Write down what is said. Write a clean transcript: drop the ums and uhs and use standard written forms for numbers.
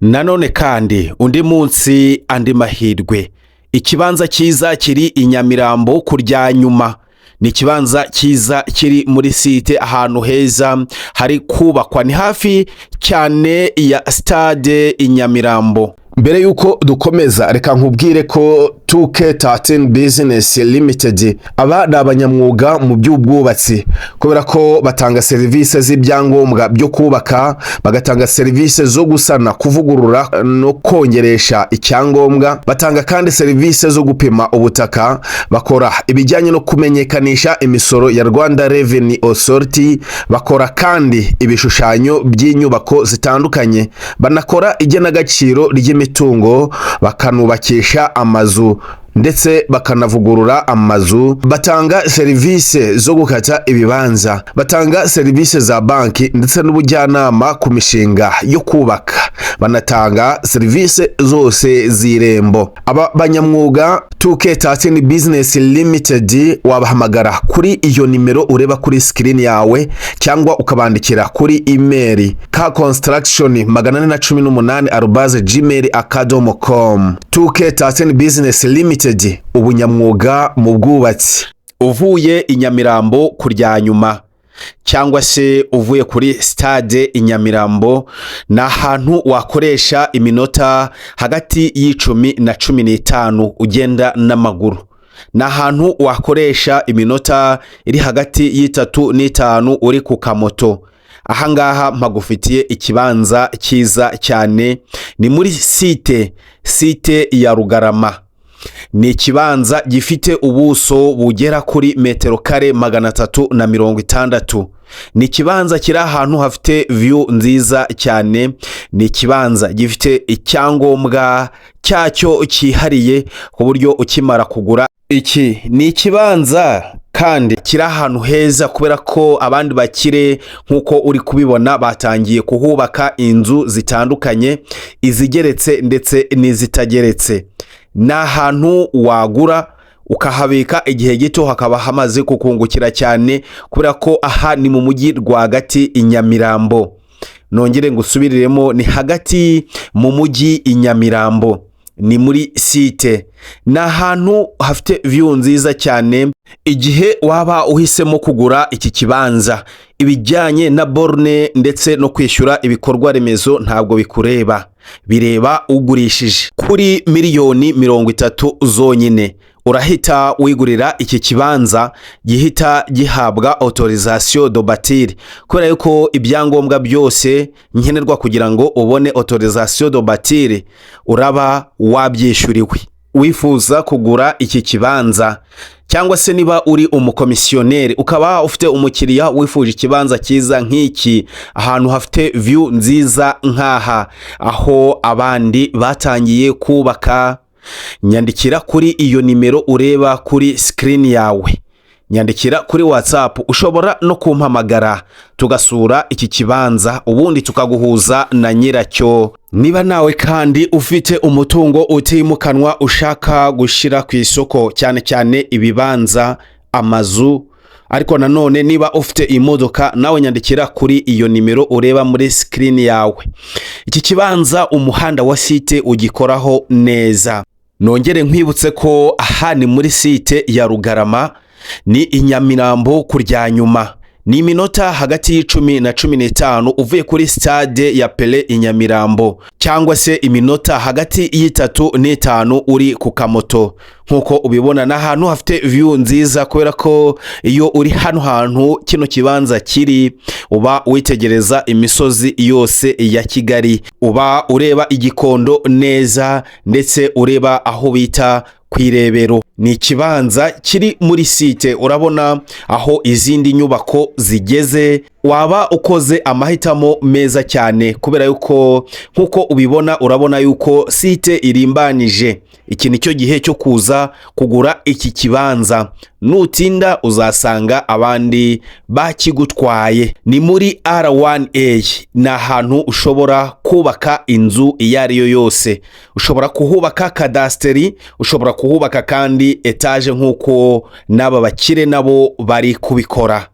Nanone kandi undi munsi andi mahirwe. Ikibanza cyiza kiri i Nyamirambo kurya nyuma. Ni ikibanza cyiza kiri muri site ahantu heza hari kubakwa, ni hafi cyane ya stade i Nyamirambo. Mbere yuko dukomeza reka nkubwire ko 2K13 Business Limited aba n'abanyamwuga mu by'ubwubatsi, kubera ko batanga serivisi z'ibyangombwa byo kubaka, bagatanga serivisi zo gusana, kuvugurura no kongeresha icyangombwa, batanga kandi serivisi zo gupima ubutaka, bakora ibijyanye no kumenyekanisha imisoro ya Rwanda Revenue Authority, bakora kandi ibishushanyo by'inyubako zitandukanye, banakora igenagaciro ry'imitungo, bakanubakisha amazu ndetse bakanavugurura amazu, batanga serivisi zo gukata ibibanza, batanga serivisi za banki ndetse n'ubujyanama ku mishinga yo kubaka, banatanga serivisi zose z'irembo. Aba banyamwuga 2K13 Business Limited wabahamagara kuri iyo nimero ureba kuri screen yawe, cyangwa ukabandikira kuri email kaconstruction818@gmail.com. 2K13 Business Limited, ubunyamwuga mu bwubatsi. Uvuye i Nyamirambo kurya nyuma cyangwa se uvuye kuri stade i Nyamirambo, na ahantu wakoresha iminota hagati y'10 na 15 ugenda n'amaguru. Na ahantu wakoresha iminota iri hagati y'3 n'5 uri ku kamoto. Ahangaha mpagufitiye ikibanza cyiza cyane, ni muri site ya Rugarama. Ni ikibanza gifite ubuso bugera kuri metero kare 360. Ni ikibanza kiri ahantu hafite view nziza cyane. Ni ikibanza gifite icyangombwa cyacyo cyihariye ku buryo ukimara kugura iki ni ikibanza kandi kiri ahantu heza, kubera ko abandi bakire nkuko uri kubibona batangiye kuhubaka inzu zitandukanye, izigeretse ndetse n'izitageretse. Ni ahantu wagura ukahabika igihe gito hakaba hamaze kukungukira cyane, kubera ko aha ni mu mujyi rwagati i Nyamirambo. Nongere ngusubiriremo, ni hagati mu mujyi i Nyamirambo, ni muri site. Ni ahantu hafite view nziza cyane. Igihe waba uhisemo kugura iki kibanza, ibijyanye na borne ndetse no kwishyura ibikorwa remezo ntabwo bikureba, bireba ugurishije. Kuri miliyoni 30 zonyine urahita wigurira iki kibanza, gihita gihabwa autorisation de bâtir, kubera yuko ibyangombwa byose nkenerwa kugira ngo ubone autorisation de bâtir uraba wabyishyuriwe. Wifuza kugura iki kibanza, cyangwa se niba uri umukomisiyoneri ukaba ufite umukiriya wifuje ikibanza cyiza nk'iki, ahantu hafite view nziza nk'aha, aho abandi batangiye kubaka, nyandikira kuri iyo nimero ureba kuri screen yawe, nyandikira kuri WhatsApp, ushobora no kumpamagara tugasura iki kibanza ubundi tukaguhuza na nyiracyo. Niba nawe kandi ufite umutungo utimukanwa ushaka gushira ku isoko, cyane cyane ibibanza, amazu, ariko nanone niba ufite imodoka, nawe nyandikira kuri iyo nimero ureba muri screen yawe. Iki kibanza umuhanda wa site ugikoraho neza. Nongere nkwibutse ko aha ni muri site ya Rugarama, ni i Nyamirambo kurya nyuma. Ni iminota hagati y'10 na 15 uvuye kuri stade ya Pele i Nyamirambo, cyangwa se iminota hagati y'3 n'5 uri ku kamoto. Nkuko ubibona na ahantu hafite view nziza, kubera ko iyo uri hano hantu kino kibanza kiri, uba witegereza imisozi yose ya Kigali, uba ureba igikondo neza, ndetse ureba aho bita kwirebero. Ni ikibanza kiri muri site, urabona aho izindi nyubako zigeze, waba ukoze amahitamo meza cyane, kubera yuko nkuko ubibona urabona yuko site irimbanije. Iki nicyo gihe cyo kuza kugura iki kibanza, nutinda uzasanga abandi bakigutwaye. Ni muri R1A, ni ahantu ushobora kubaka inzu iyo ari yo yose. Ushobora kuhubaka kadasteri, ushobora kuhubaka kandi etage nkuko n'aba bakire nabo bari kubikora.